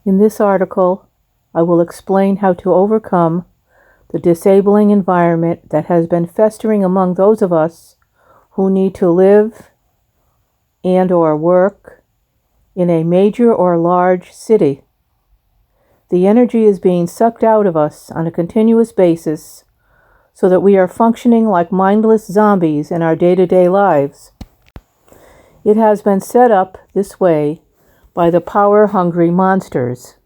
In this article, I will explain how to overcome the disabling environment that has been festering among those of us who need to live and/or work in a major or large city. The energy is being sucked out of us on a continuous basis so that we are functioning like mindless zombies in our day-to-day lives. It has been set up this way by the power-hungry monsters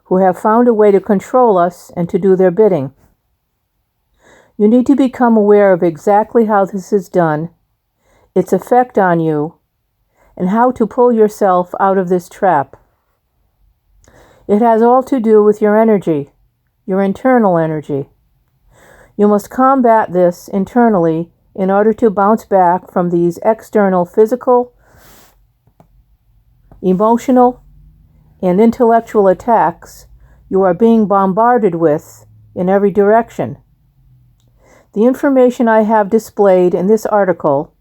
who have found a way to control us and to do their bidding. You need to become aware of exactly how this is done, its effect on you, and how to pull yourself out of this trap. It has all to do with your energy, your internal energy. You must combat this internally in order to bounce back from these external physical, emotional, and intellectual attacks you are being bombarded with in every direction. The information I have displayed in this article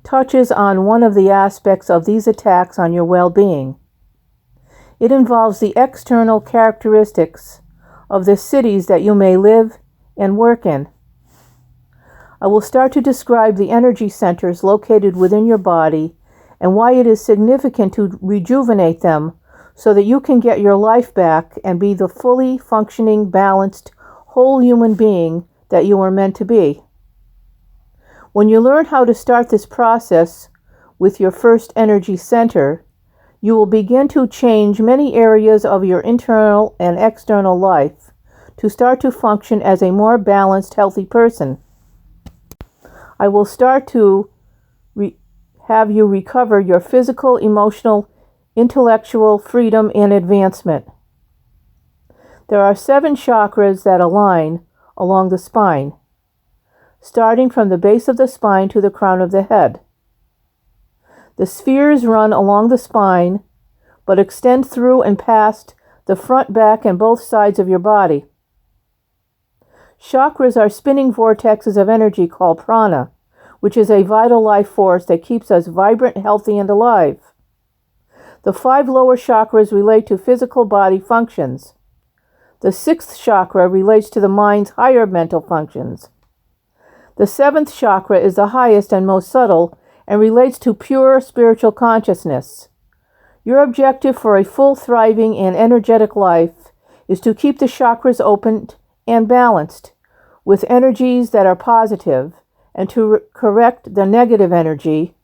touches on one of the aspects of these attacks on your well-being. It involves the external characteristics of the cities that you may live and work in. I will start to describe the energy centers located within your body and why it is significant to rejuvenate them so that you can get your life back and be the fully functioning, balanced, whole human being that you are meant to be. When you learn how to start this process with your first energy center, you will begin to change many areas of your internal and external life to start to function as a more balanced, healthy person. I will start to have you recover your physical, emotional, intellectual freedom and advancement. There are 7 chakras that align along the spine, starting from the base of the spine to the crown of the head. The spheres run along the spine, but extend through and past the front, back, and both sides of your body. Chakras are spinning vortexes of energy called prana, which is a vital life force that keeps us vibrant, healthy, and alive. The 5 lower chakras relate to physical body functions. The 6th chakra relates to the mind's higher mental functions. The 7th chakra is the highest and most subtle and relates to pure spiritual consciousness. Your objective for a full, thriving, and energetic life is to keep the chakras open and balanced with energies that are positive and to correct the negative energy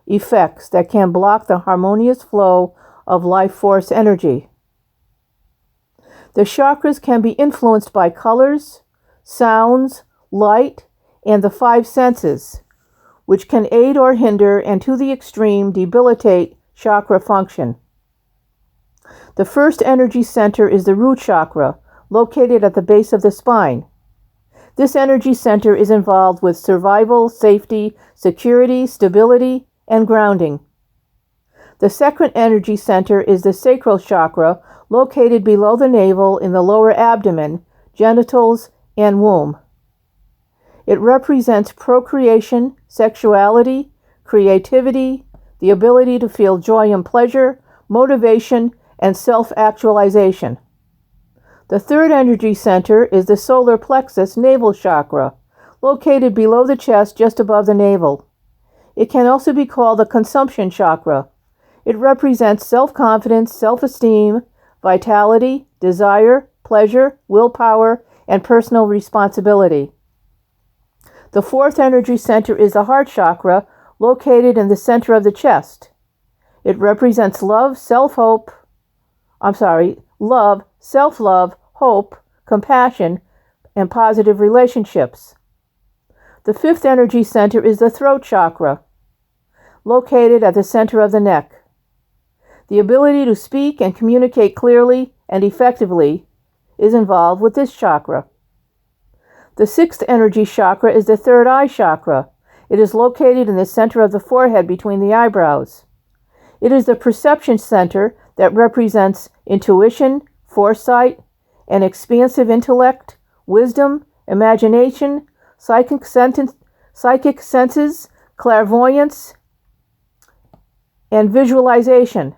effects that can block the harmonious flow of life force energy. The chakras can be influenced by colors, sounds, light, and the 5 senses, which can aid or hinder and to the extreme debilitate chakra function. The first energy center is the Root Chakra, located at the base of the spine. This energy center is involved with survival, safety, security, stability, and grounding. The second energy center is the Sacral Chakra, located below the navel in the lower abdomen, genitals, and womb. It represents procreation, sexuality, creativity, the ability to feel joy and pleasure, motivation, and self-actualization. The third energy center is the solar plexus navel chakra, located below the chest just above the navel. It can also be called the consumption chakra. It represents self-confidence, self-esteem, vitality, desire, pleasure, willpower, and personal responsibility. The 4th energy center is the heart chakra, located in the center of the chest. It represents love, self-love, hope, compassion, and positive relationships. The 5th energy center is the throat chakra, located at the center of the neck. The ability to speak and communicate clearly and effectively is involved with this chakra. The 6th energy chakra is the third eye chakra. It is located in the center of the forehead between the eyebrows. It is the perception center that represents intuition, foresight, and expansive intellect, wisdom, imagination, psychic senses, clairvoyance, and visualization.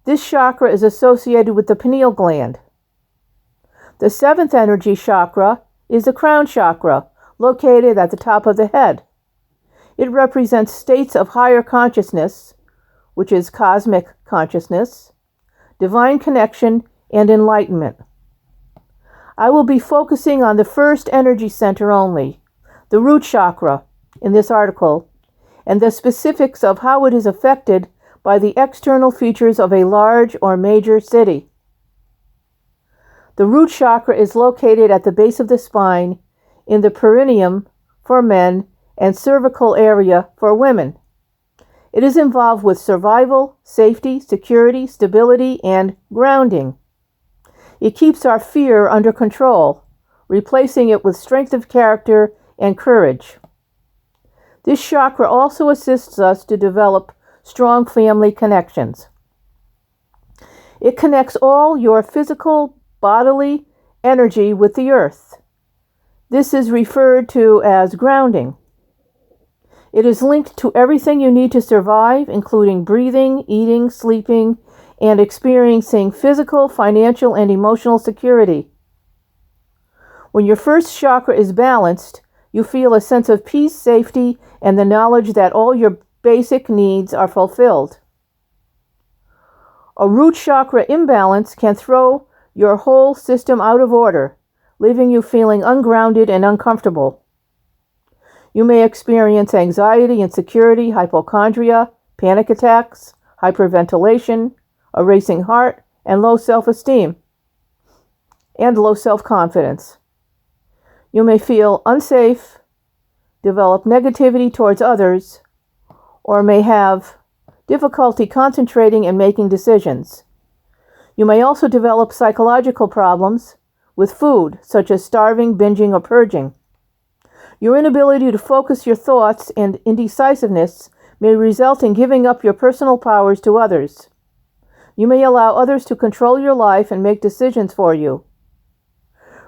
This chakra is associated with the pineal gland. The seventh energy chakra is the crown chakra, located at the top of the head. It represents states of higher consciousness, which is cosmic consciousness, divine connection, and enlightenment. I will be focusing on the first energy center only, the root chakra, in this article, and the specifics of how it is affected by the external features of a large or major city. The root chakra is located at the base of the spine, in the perineum for men and cervical area for women. It is involved with survival, safety, security, stability, and grounding. It keeps our fear under control, replacing it with strength of character and courage. This chakra also assists us to develop strong family connections. It connects all your physical, bodily energy with the earth. This is referred to as grounding. It is linked to everything you need to survive, including breathing, eating, sleeping, and experiencing physical, financial, and emotional security. When your first chakra is balanced, you feel a sense of peace, safety, and the knowledge that all your basic needs are fulfilled. A root chakra imbalance can throw your whole system out of order, leaving you feeling ungrounded and uncomfortable. You may experience anxiety, insecurity, hypochondria, panic attacks, hyperventilation, a racing heart, and low self-esteem, and low self-confidence. You may feel unsafe, develop negativity towards others, or may have difficulty concentrating and making decisions. You may also develop psychological problems with food, such as starving, binging, or purging. Your inability to focus your thoughts and indecisiveness may result in giving up your personal powers to others. You may allow others to control your life and make decisions for you.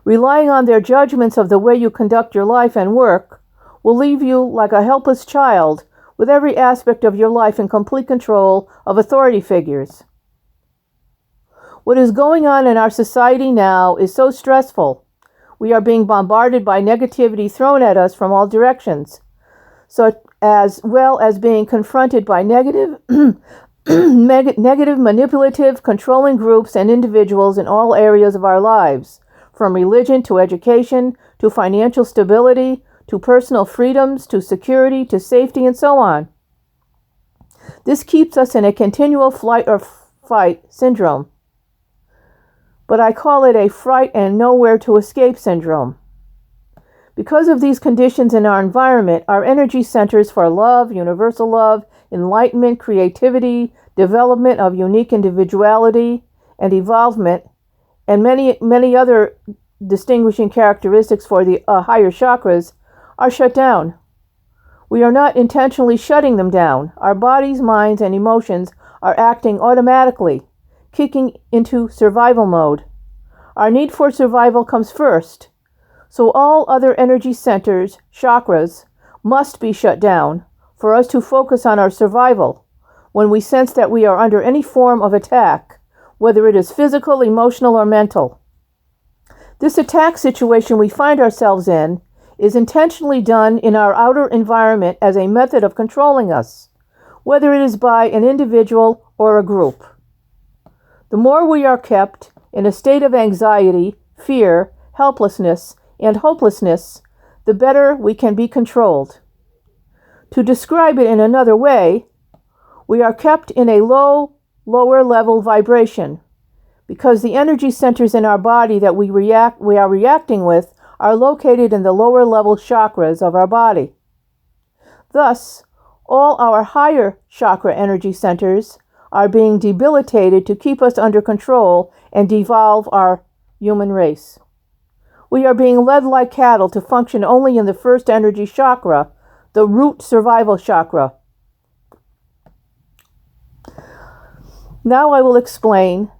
Relying on their judgments of the way you conduct your life and work will leave you like a helpless child with every aspect of your life in complete control of authority figures. What is going on in our society now is so stressful. We are being bombarded by negativity thrown at us from all directions, so as well as being confronted by negative, manipulative, controlling groups and individuals in all areas of our lives, from religion to education, to financial stability, to personal freedoms, to security, to safety, and so on. This keeps us in a continual flight or fight syndrome. But I call it a fright and nowhere to escape syndrome. Because of these conditions in our environment, our energy centers for love, universal love, enlightenment, creativity, development of unique individuality and evolvement, and many other distinguishing characteristics for the higher chakras are shut down. We are not intentionally shutting them down. Our bodies, minds, and emotions are acting automatically, kicking into survival mode. Our need for survival comes first, so all other energy centers, chakras, must be shut down for us to focus on our survival when we sense that we are under any form of attack, whether it is physical, emotional, or mental. This attack situation we find ourselves in is intentionally done in our outer environment as a method of controlling us, whether it is by an individual or a group. The more we are kept in a state of anxiety, fear, helplessness, and hopelessness, the better we can be controlled. To describe it in another way, we are kept in a lower level vibration because the energy centers in our body that we are reacting with are located in the lower level chakras of our body. Thus, all our higher chakra energy centers are being debilitated to keep us under control and devolve our human race. We are being led like cattle to function only in the first energy chakra, the root survival chakra. Now I will explain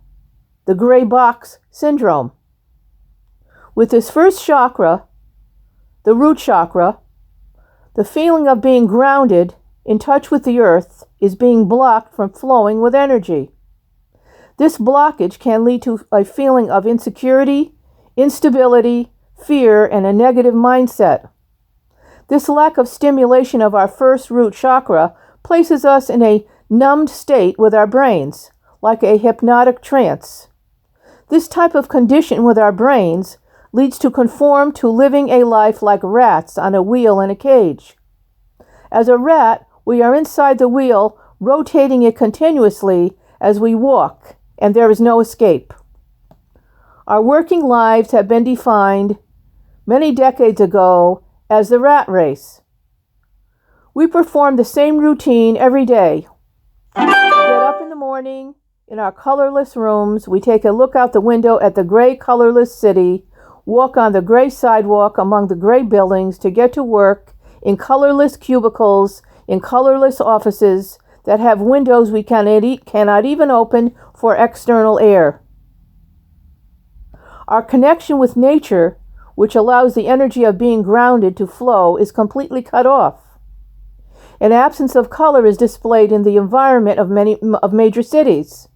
the gray box syndrome. With this first chakra, the root chakra, the feeling of being grounded, in touch with the earth, is being blocked from flowing with energy. This blockage can lead to a feeling of insecurity, instability, fear, and a negative mindset. This lack of stimulation of our first root chakra places us in a numbed state with our brains, like a hypnotic trance. This type of condition with our brains leads to conform to living a life like rats on a wheel in a cage. As a rat, we are inside the wheel, rotating it continuously as we walk, and there is no escape. Our working lives have been defined many decades ago as the rat race. We perform the same routine every day. We get up in the morning in our colorless rooms, we take a look out the window at the gray colorless city, walk on the gray sidewalk among the gray buildings to get to work in colorless cubicles, in colorless offices that have windows we cannot even open for external air. Our connection with nature, which allows the energy of being grounded to flow, is completely cut off. An absence of color is displayed in the environment of major cities.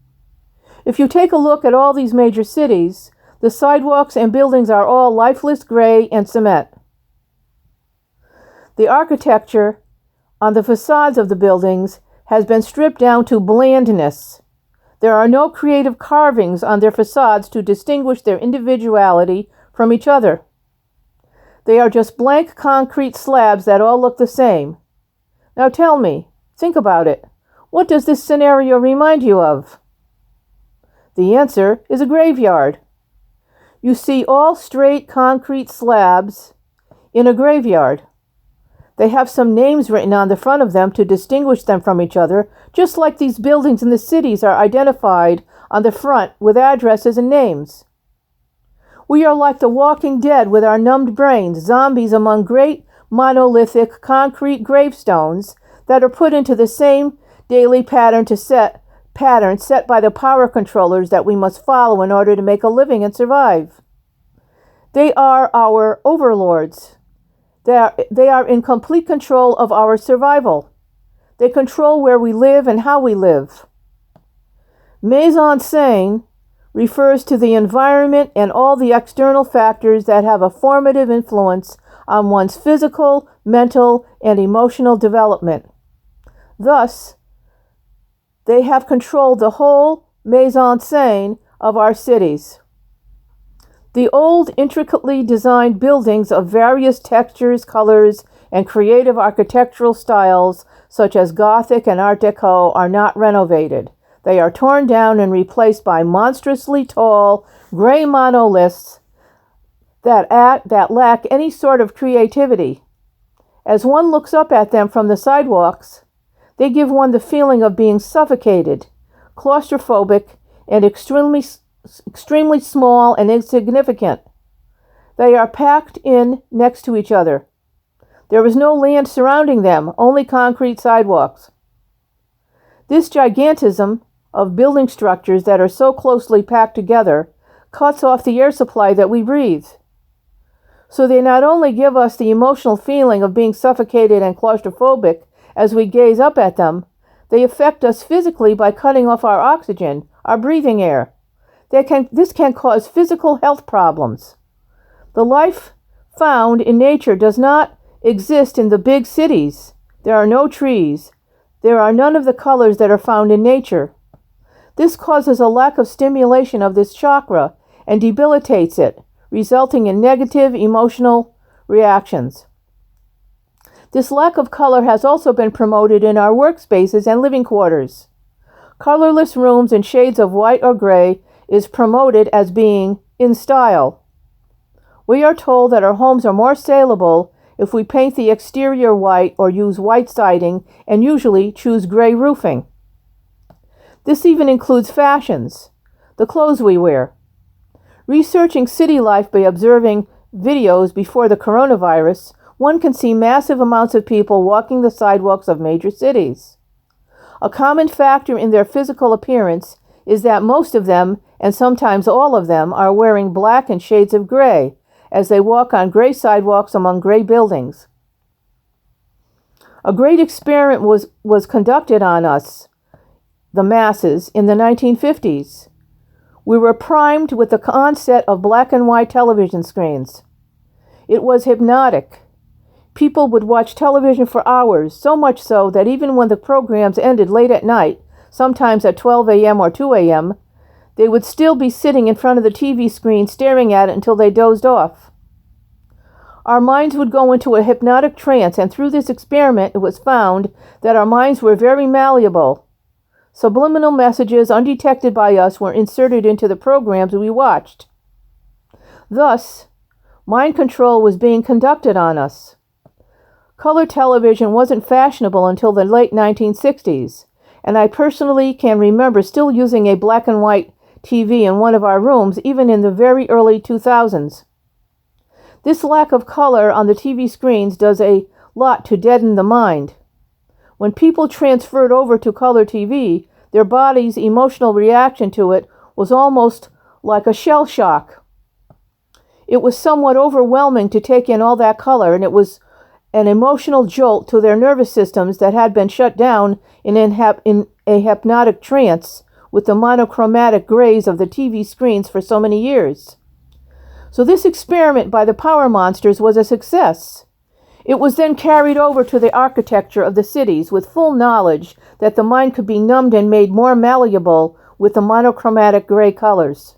If you take a look at all these major cities, the sidewalks and buildings are all lifeless gray and cement. The architecture on the facades of the buildings has been stripped down to blandness. There are no creative carvings on their facades to distinguish their individuality from each other. They are just blank concrete slabs that all look the same. Now tell me, think about it. What does this scenario remind you of? The answer is a graveyard. You see all straight concrete slabs in a graveyard. They have some names written on the front of them to distinguish them from each other, just like these buildings in the cities are identified on the front with addresses and names. We are like the walking dead with our numbed brains, zombies among great monolithic concrete gravestones that are put into the same daily pattern set by the power controllers that we must follow in order to make a living and survive. They are our overlords. They are in complete control of our survival. They control where we live and how we live. Mise-en-scène refers to the environment and all the external factors that have a formative influence on one's physical, mental, and emotional development. Thus, they have controlled the whole mise-en-scène of our cities. The old, intricately designed buildings of various textures, colors, and creative architectural styles, such as Gothic and Art Deco, are not renovated. They are torn down and replaced by monstrously tall, gray monoliths that lack any sort of creativity. As one looks up at them from the sidewalks, they give one the feeling of being suffocated, claustrophobic, and extremely small and insignificant. They are packed in next to each other. There is no land surrounding them, only concrete sidewalks. This gigantism of building structures that are so closely packed together cuts off the air supply that we breathe. So they not only give us the emotional feeling of being suffocated and claustrophobic as we gaze up at them, they affect us physically by cutting off our oxygen, our breathing air. This can cause physical health problems. The life found in nature does not exist in the big cities. There are no trees. There are none of the colors that are found in nature. This causes a lack of stimulation of this chakra and debilitates it, resulting in negative emotional reactions. This lack of color has also been promoted in our workspaces and living quarters. Colorless rooms in shades of white or gray is promoted as being in style. We are told that our homes are more saleable if we paint the exterior white or use white siding and usually choose gray roofing. This even includes fashions, the clothes we wear. Researching city life by observing videos before the coronavirus, one can see massive amounts of people walking the sidewalks of major cities. A common factor in their physical appearance is that most of them, and sometimes all of them, are wearing black and shades of gray as they walk on gray sidewalks among gray buildings. A great experiment was conducted on us, the masses, in the 1950s. We were primed with the onset of black and white television screens. It was hypnotic. People would watch television for hours, so much so that even when the programs ended late at night, sometimes at 12 a.m. or 2 a.m., they would still be sitting in front of the TV screen staring at it until they dozed off. Our minds would go into a hypnotic trance, and through this experiment it was found that our minds were very malleable. Subliminal messages undetected by us were inserted into the programs we watched. Thus, mind control was being conducted on us. Color television wasn't fashionable until the late 1960s, and I personally can remember still using a black and white TV in one of our rooms even in the very early 2000s. This lack of color on the TV screens does a lot to deaden the mind. When people transferred over to color TV, their body's emotional reaction to it was almost like a shell shock. It was somewhat overwhelming to take in all that color, and it was an emotional jolt to their nervous systems that had been shut down in a hypnotic trance with the monochromatic grays of the TV screens for so many years. So this experiment by the power monsters was a success. It was then carried over to the architecture of the cities with full knowledge that the mind could be numbed and made more malleable with the monochromatic gray colors.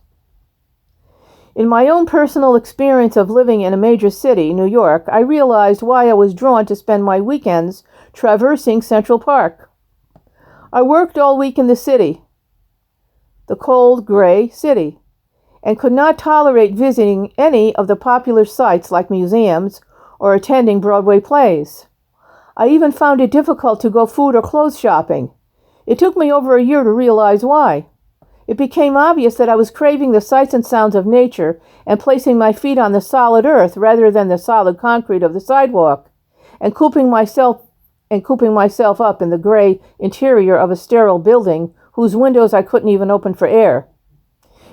In my own personal experience of living in a major city, New York, I realized why I was drawn to spend my weekends traversing Central Park. I worked all week in the city, the cold, gray city, and could not tolerate visiting any of the popular sites like museums or attending Broadway plays. I even found it difficult to go food or clothes shopping. It took me over a year to realize why. It became obvious that I was craving the sights and sounds of nature and placing my feet on the solid earth rather than the solid concrete of the sidewalk, and cooping myself up in the gray interior of a sterile building whose windows I couldn't even open for air.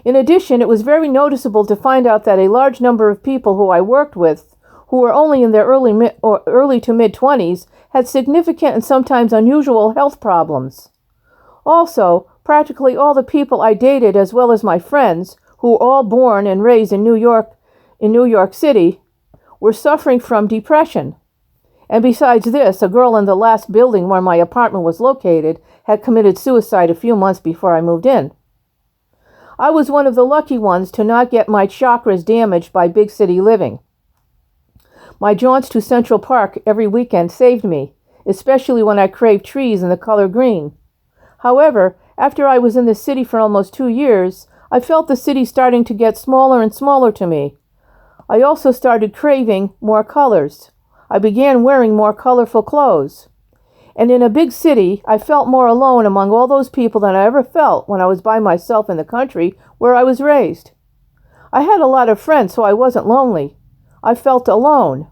In addition, it was very noticeable to find out that a large number of people who I worked with, who were only in their early to mid-20s, had significant and sometimes unusual health problems. Also, practically all the people I dated, as well as my friends, who were all born and raised in New York City, were suffering from depression. And besides this, a girl in the last building where my apartment was located had committed suicide a few months before I moved in. I was one of the lucky ones to not get my chakras damaged by big city living. My jaunts to Central Park every weekend saved me, especially when I craved trees in the color green. However, after I was in the city for almost 2 years, I felt the city starting to get smaller and smaller to me. I also started craving more colors. I began wearing more colorful clothes. And in a big city, I felt more alone among all those people than I ever felt when I was by myself in the country where I was raised. I had a lot of friends, so I wasn't lonely. I felt alone.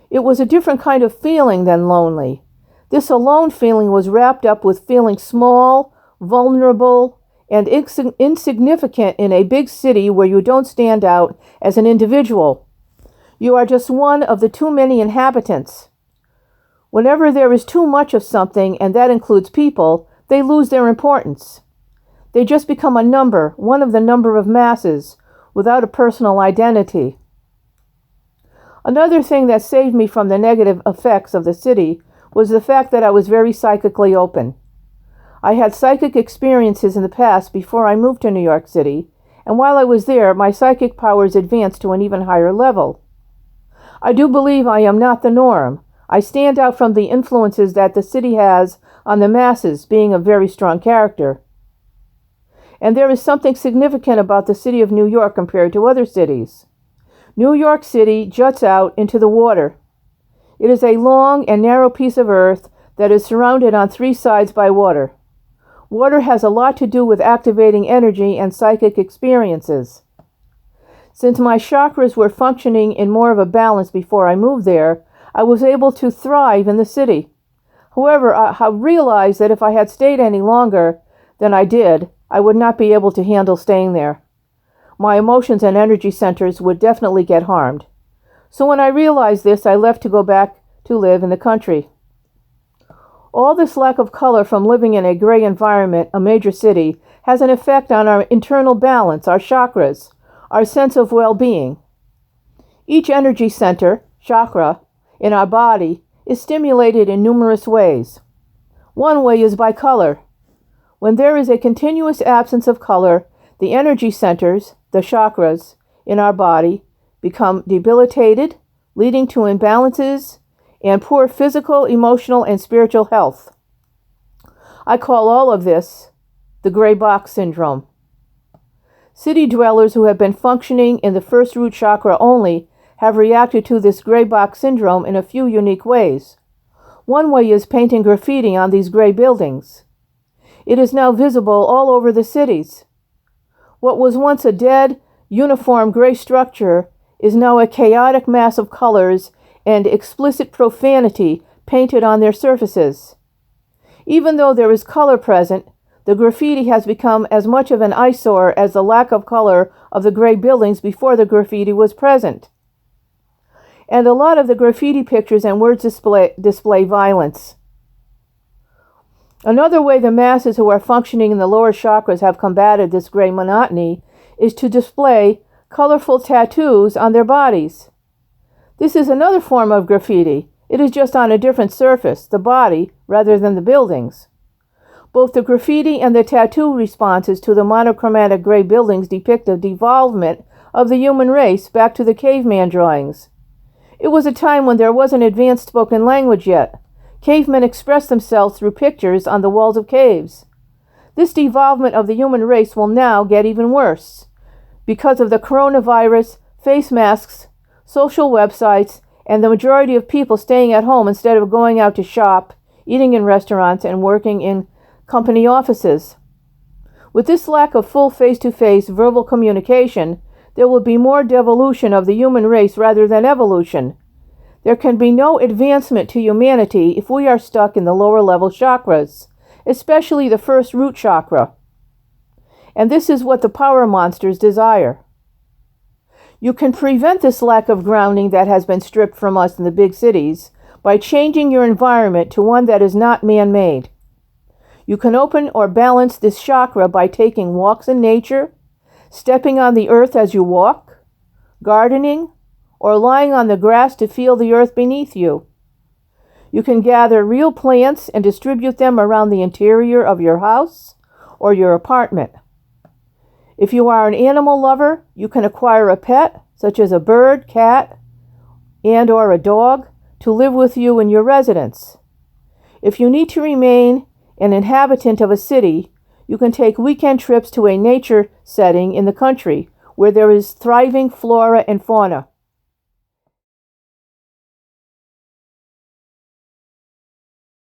It was a different kind of feeling than lonely. This alone feeling was wrapped up with feeling small, vulnerable, and insignificant in a big city where you don't stand out as an individual. You are just one of the too many inhabitants. Whenever there is too much of something, and that includes people, they lose their importance. They just become a number, one of the number of masses, without a personal identity. Another thing that saved me from the negative effects of the city was the fact that I was very psychically open. I had psychic experiences in the past before I moved to New York City, and while I was there, my psychic powers advanced to an even higher level. I do believe I am not the norm. I stand out from the influences that the city has on the masses, being a very strong character. And there is something significant about the city of New York compared to other cities. New York City juts out into the water. It is a long and narrow piece of earth that is surrounded on 3 sides by water. Water has a lot to do with activating energy and psychic experiences. Since my chakras were functioning in more of a balance before I moved there, I was able to thrive in the city. However, I realized that if I had stayed any longer than I did, I would not be able to handle staying there. My emotions and energy centers would definitely get harmed. So when I realized this, I left to go back to live in the country. All this lack of color from living in a gray environment, a major city, has an effect on our internal balance, our chakras, our sense of well-being. Each energy center, chakra, in our body is stimulated in numerous ways. One way is by color. When there is a continuous absence of color, the energy centers, the chakras, in our body become debilitated, leading to imbalances and poor physical, emotional, and spiritual health. I call all of this the gray box syndrome. City dwellers who have been functioning in the first root chakra only have reacted to this gray box syndrome in a few unique ways. One way is painting graffiti on these gray buildings. It is now visible all over the cities. What was once a dead, uniform gray structure is now a chaotic mass of colors and explicit profanity painted on their surfaces. Even though there is color present, the graffiti has become as much of an eyesore as the lack of color of the gray buildings before the graffiti was present. And a lot of the graffiti pictures and words display violence. Another way the masses who are functioning in the lower chakras have combated this gray monotony is to display colorful tattoos on their bodies. This is another form of graffiti. It is just on a different surface, the body, rather than the buildings. Both the graffiti and the tattoo responses to the monochromatic gray buildings depict a devolvement of the human race back to the caveman drawings. It was a time when there wasn't advanced spoken language yet. Cavemen expressed themselves through pictures on the walls of caves. This devolvement of the human race will now get even worse because of the coronavirus, face masks, social websites, and the majority of people staying at home instead of going out to shop, eating in restaurants, and working in company offices. With this lack of full face-to-face verbal communication, there will be more devolution of the human race rather than evolution. There can be no advancement to humanity if we are stuck in the lower level chakras, especially the first root chakra. And this is what the power monsters desire. You can prevent this lack of grounding that has been stripped from us in the big cities by changing your environment to one that is not man-made. You can open or balance this chakra by taking walks in nature, stepping on the earth as you walk, gardening, or lying on the grass to feel the earth beneath you. You can gather real plants and distribute them around the interior of your house or your apartment. If you are an animal lover, you can acquire a pet, such as a bird, cat, and or a dog, to live with you in your residence. If you need to remain an inhabitant of a city, you can take weekend trips to a nature setting in the country where there is thriving flora and fauna.